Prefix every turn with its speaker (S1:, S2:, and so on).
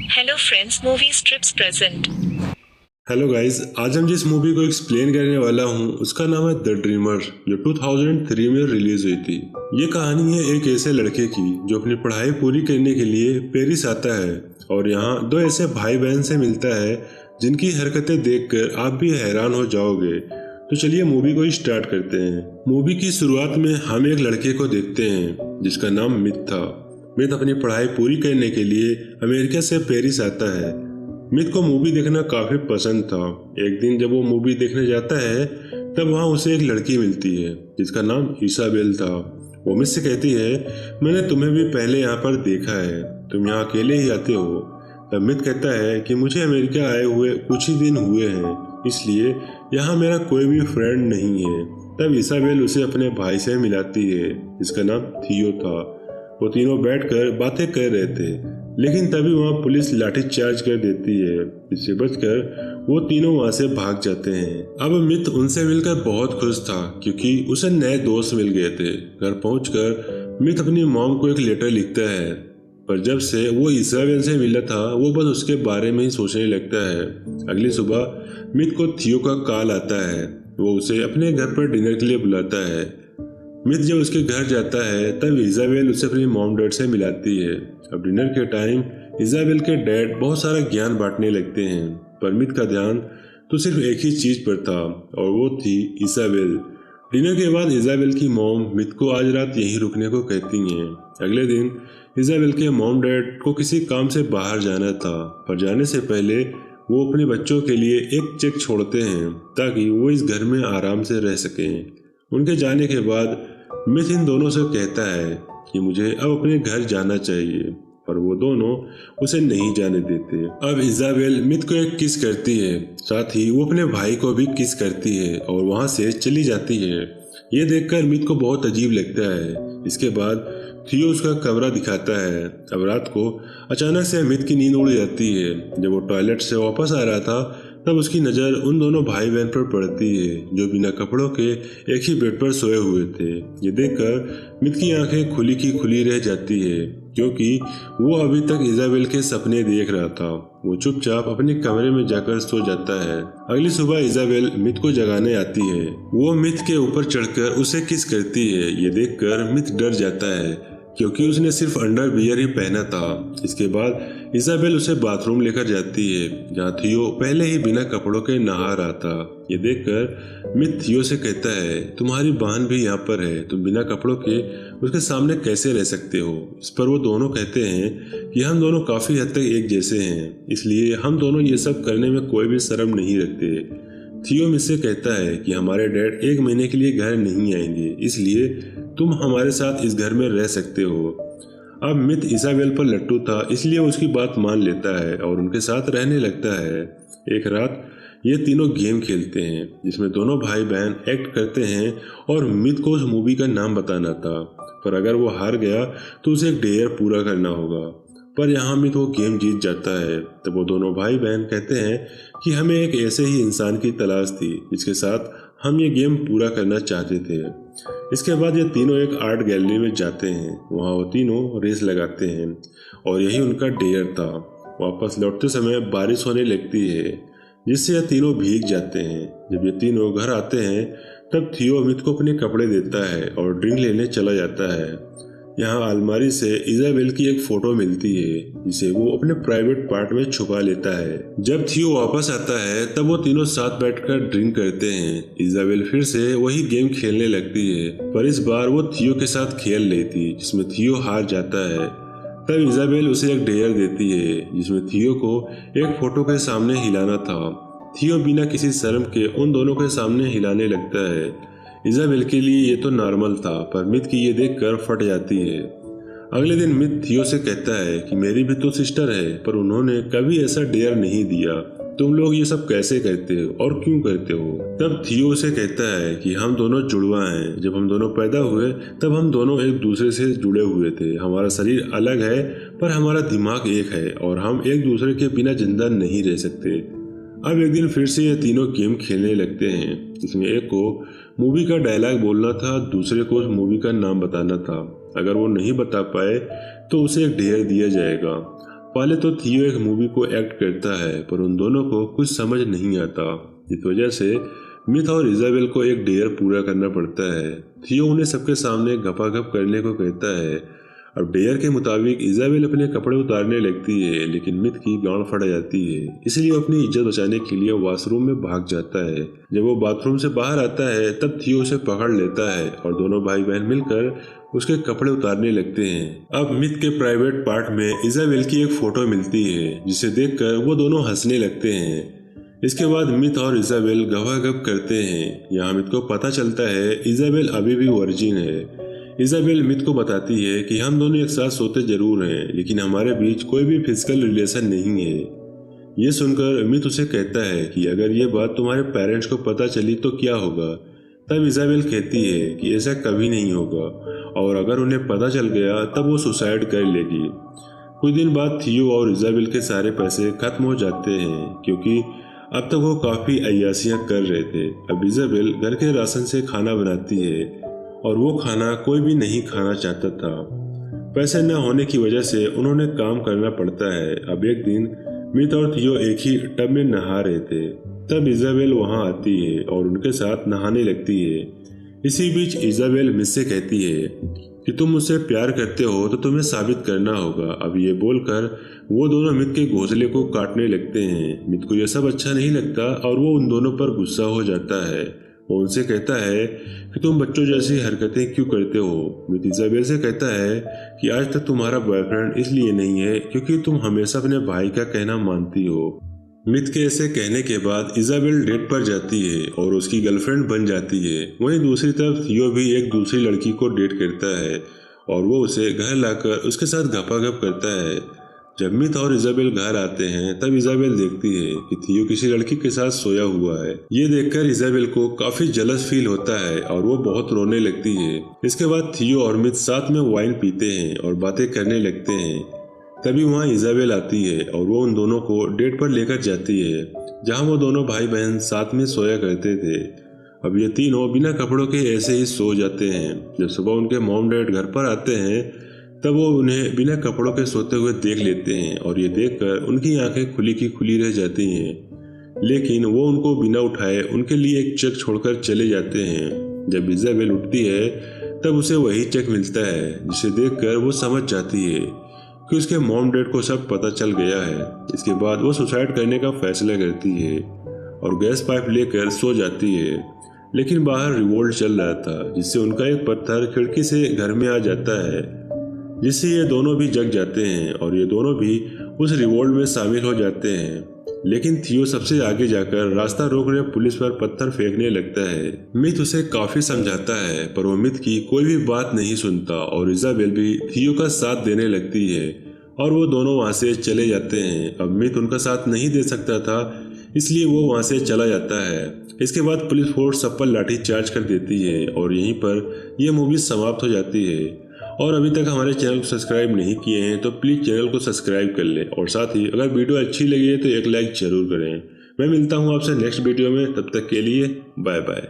S1: Hello friends, movie strips present.
S2: Hello guys, आज हम जिस मूवी को एक्सप्लेन करने वाला हूँ उसका नाम है द ड्रीमर, जो 2003 में रिलीज हुई थी। ये कहानी है एक ऐसे लड़के की जो अपनी पढ़ाई पूरी करने के लिए पेरिस आता है और यहाँ दो ऐसे भाई बहन से मिलता है जिनकी हरकतें देखकर आप भी हैरान हो जाओगे। तो चलिए मूवी को स्टार्ट करते हैं। मूवी की शुरुआत में हम एक लड़के को देखते हैं जिसका नाम मित था। मित अपनी पढ़ाई पूरी करने के लिए अमेरिका से पेरिस आता है। मित को मूवी देखना काफी पसंद था। एक दिन जब वो मूवी देखने जाता है तब वहाँ उसे एक लड़की मिलती है जिसका नाम इसाबेल था। वो मित से कहती है, मैंने तुम्हें भी पहले यहाँ पर देखा है, तुम यहाँ अकेले ही आते हो। तब मित कहता है कि मुझे अमेरिका आए हुए कुछ ही दिन हुए हैं, इसलिए यहाँ मेरा कोई भी फ्रेंड नहीं है। तब इसाबेल उसे अपने भाई से मिलाती है जिसका नाम थियो था। वो तीनों बैठकर बातें कर रहे थे, लेकिन तभी वहाँ पुलिस लाठीचार्ज कर देती है। इससे बचकर वो तीनों वहाँ से भाग जाते हैं। अब मित उनसे मिलकर बहुत खुश था क्योंकि उसे नए दोस्त मिल गए थे। घर पहुंचकर मित अपनी मॉम को एक लेटर लिखता है, पर जब से वो इसाबेल से मिला था वो बस उसके बारे में ही सोचने लगता है। अगली सुबह मित को थियो का कॉल आता है। वो उसे अपने घर पर डिनर के लिए बुलाता है। मित जब उसके घर जाता है तब इसाबेल उसे अपनी मॉम डैड से मिलाती है। अब डिनर के टाइम इसाबेल के डैड बहुत सारा ज्ञान बांटने लगते हैं, पर मित का ध्यान तो सिर्फ एक ही चीज पर था और वो थी इसाबेल। डिनर के बाद इसाबेल की मॉम मित को आज रात यहीं रुकने को कहती हैं। अगले दिन इसाबेल के मॉम डैड को किसी काम से बाहर जाना था, पर जाने से पहले वो अपने बच्चों के लिए एक चेक छोड़ते हैं ताकि वो इस घर में आराम से रह सकें। उनके जाने के बाद मित इन दोनों से कहता है कि मुझे अब अपने घर जाना चाहिए, पर वो दोनों उसे नहीं जाने देते। अब इसाबेल मित को एक किस करती है, साथ ही वो अपने भाई को भी किस करती है और वहां से चली जाती है। ये देखकर मित को बहुत अजीब लगता है। इसके बाद थियो उसका कमरा दिखाता है। अब रात को अचानक से मित की नींद उड़ जाती है। जब वो टॉयलेट से वापस आ रहा था तब उसकी नज़र उन दोनों भाई बहन पर पड़ती है जो बिना कपड़ों के एक ही बेड पर सोए हुए थे। ये देखकर मित की आंखें खुली की खुली रह जाती है क्योंकि वो अभी तक इसाबेल के सपने देख रहा था। वो चुपचाप अपने कमरे में जाकर सो जाता है। अगली सुबह इसाबेल मित को जगाने आती है। वो मित के ऊपर चढ़कर उसे किस करती है। ये देखकर मित डर जाता है क्योंकि उसने सिर्फ अंडरवियर ही पहना था। इसके बाद इसाबेल उसे बाथरूम लेकर जाती है जहाँ थियो पहले ही बिना कपड़ों के नहा रहा था। ये देखकर मित थियो से कहता है, तुम्हारी बहन भी यहाँ पर है, तुम बिना कपड़ों के उसके सामने कैसे रह सकते हो। इस पर वो दोनों कहते हैं कि हम दोनों काफी हद तक एक जैसे हैं, इसलिए हम दोनों ये सब करने में कोई भी शर्म नहीं रखते। थियो मुझसे कहता है कि हमारे डैड एक महीने के लिए घर नहीं आएंगे, इसलिए तुम हमारे साथ इस घर में रह सकते हो। अब मित इसाबेल पर लट्टू था, इसलिए उसकी बात मान लेता है और उनके साथ रहने लगता है। एक रात ये तीनों गेम खेलते हैं जिसमें दोनों भाई बहन एक्ट करते हैं और मित को उस मूवी का नाम बताना था, पर अगर वो हार गया तो उसे एक डेयर पूरा करना होगा। पर यहाँ मित वो गेम जीत जाता है। तब वो दोनों भाई बहन कहते हैं कि हमें एक ऐसे ही इंसान की तलाश थी जिसके साथ हम ये गेम पूरा करना चाहते थे। इसके बाद ये तीनों एक आर्ट गैलरी में जाते हैं। वहाँ वो तीनों रेस लगाते हैं और यही उनका डेयर था। वापस लौटते समय बारिश होने लगती है जिससे ये तीनों भीग जाते हैं। जब ये तीनों घर आते हैं तब थियो मित को अपने कपड़े देता है और ड्रिंक लेने चला जाता है। यहाँ अलमारी से इसाबेल की एक फोटो मिलती है जिसे वो अपने प्राइवेट पार्ट में छुपा लेता है। जब थियो वापस आता है तब वो तीनों साथ बैठकर ड्रिंक करते हैं। इसाबेल फिर से वही गेम खेलने लगती है, पर इस बार वो थियो के साथ खेल रही थी जिसमें थियो हार जाता है। तब इसाबेल उसे एक डेयर देती है जिसमें थियो को एक फोटो के सामने हिलाना था। थियो बिना किसी शर्म के उन दोनों के सामने हिलाने लगता है। इसाबेल के लिए ये तो नॉर्मल था, पर मित की ये देखकर फट जाती है। अगले दिन मित थियो से कहता है कि मेरी भी तो सिस्टर है, पर उन्होंने कभी ऐसा डेयर नहीं दिया। तुम लोग ये सब कैसे करते हो और क्यों करते हो। तब थियो उसे कहता है कि हम दोनों जुड़वा हैं। जब हम दोनों पैदा हुए तब हम दोनों एक दूसरे से जुड़े हुए थे। हमारा शरीर अलग है पर हमारा दिमाग एक है और हम एक दूसरे के बिना जिंदा नहीं रह सकते। अब एक दिन फिर से ये तीनों गेम खेलने लगते हैं जिसमें एक को मूवी का डायलॉग बोलना था, दूसरे को उस मूवी का नाम बताना था। अगर वो नहीं बता पाए तो उसे एक डेयर दिया जाएगा। पहले तो थियो एक मूवी को एक्ट करता है, पर उन दोनों को कुछ समझ नहीं आता। इस वजह से मिथ और इजाबेल को एक डेयर पूरा करना पड़ता है। थियो उन्हें सबके सामने गपागप करने को कहता है। अब डेयर के मुताबिक इजाबेल अपने कपड़े उतारने लगती है, लेकिन मिथ की गांड फट जाती है। इसलिए वो अपनी इज्जत बचाने के लिए वॉशरूम में भाग जाता है। जब वो बाथरूम से बाहर आता है तब थियो उसे पकड़ लेता है और दोनों भाई बहन मिलकर उसके कपड़े उतारने लगते हैं। अब मिथ के प्राइवेट पार्ट में इजाबेल की एक फोटो मिलती है, जिसे देखकर वो दोनों हंसने लगते हैं। इसके बाद मिथ और इजाबेल गवागप करते हैं। यहाँ मिथ को पता चलता है इजाबेल अभी भी वर्जिन है। इजाबेल मिथ को बताती है कि हम दोनों एक साथ सोते जरूर हैं, लेकिन हमारे बीच कोई भी फिजिकल रिलेशन नहीं है। ये सुनकर मिथ उसे कहता है कि अगर ये बात तुम्हारे पेरेंट्स को पता चली तो क्या होगा। तब इजाबेल कहती है कि ऐसा कभी नहीं होगा, और अगर उन्हें पता चल गया तब वो सुसाइड कर लेगी। कुछ दिन बाद थियो और इजाबेल के सारे पैसे खत्म हो जाते हैं, क्योंकि अब तक वो काफ़ी अय्यासियाँ कर रहे थे। अब इजाबेल घर के राशन से खाना बनाती है, और वो खाना कोई भी नहीं खाना चाहता था। पैसे न होने की वजह से उन्होंने काम करना पड़ता है। अब एक दिन मिथ और थियो एक ही टब में नहा रहे थे। तब इजाबेल वहाँ आती है और उनके साथ नहाने लगती है। इसी बीच इजाबेल मिथ से कहती है कि तुम मुझसे प्यार करते हो तो तुम्हें साबित करना होगा। अब ये बोलकर वो दोनों मिथ के घोंसले को काटने लगते हैं। मिथ को यह सब अच्छा नहीं लगता और वो उन दोनों पर गुस्सा हो जाता है। वो उनसे कहता है कि तुम बच्चों जैसी हरकतें क्यों करते हो। मिथ इजाबेल से कहता है कि आज तक तुम्हारा बॉयफ्रेंड इसलिए नहीं है क्योंकि तुम हमेशा अपने भाई का कहना मानती हो। मिथ के ऐसे कहने के बाद इजाबेल डेट पर जाती है और उसकी गर्लफ्रेंड बन जाती है। वहीं दूसरी तरफ थियो भी एक दूसरी लड़की को डेट करता है और वो उसे घर लाकर उसके साथ गपागप करता है। जब मिथ और इजाबेल घर आते हैं तब इजाबेल देखती है कि थियो किसी लड़की के साथ सोया हुआ है। ये देखकर इजाबेल को काफी जलस फील होता है और वो बहुत रोने लगती है। इसके बाद थियो और मिथ साथ में वाइन पीते हैं और बातें करने लगते हैं। तभी वहाँ इजाबेल आती है और वो उन दोनों को डेट पर लेकर जाती है, जहाँ वो दोनों भाई बहन साथ में सोया करते थे। अब ये तीनों बिना कपड़ों के ऐसे ही सो जाते हैं। जब सुबह उनके मॉम डैड घर पर आते हैं तब वो उन्हें बिना कपड़ों के सोते हुए देख लेते हैं और ये देखकर उनकी आंखें खुली की खुली रह जाती हैं। लेकिन वो उनको बिना उठाए उनके लिए एक चेक छोड़कर चले जाते हैं। जब इजाबेल उठती है तब उसे वही चेक मिलता है, जिसे देखकर वो समझ जाती है कि उसके मॉम डैड को सब पता चल गया है। इसके बाद वो सुसाइड करने का फैसला करती है और गैस पाइप लेकर सो जाती है। लेकिन बाहर रिवोल्ट चल रहा था, जिससे उनका एक पत्थर खिड़की से घर में आ जाता है, जिससे ये दोनों भी जग जाते हैं और ये दोनों भी उस रिवोल्ट में शामिल हो जाते हैं। लेकिन थियो सबसे आगे जाकर रास्ता रोक रहे पुलिस पर पत्थर फेंकने लगता है। मिथ उसे काफी समझाता है, पर वो मिथ की कोई भी बात नहीं सुनता और इजाबेल भी थियो का साथ देने लगती है और वो दोनों वहाँ से चले जाते हैं। अब मिथ उनका साथ नहीं दे सकता था, इसलिए वो वहाँ से चला जाता है। इसके बाद पुलिस फोर्स सब पर लाठी चार्ज कर देती है और यहीं पर यह मूवी समाप्त हो जाती है। और अभी तक हमारे चैनल को सब्सक्राइब नहीं किए हैं तो प्लीज़ चैनल को सब्सक्राइब कर लें, और साथ ही अगर वीडियो अच्छी लगी है तो एक लाइक जरूर करें। मैं मिलता हूँ आपसे नेक्स्ट वीडियो में, तब तक के लिए बाय बाय।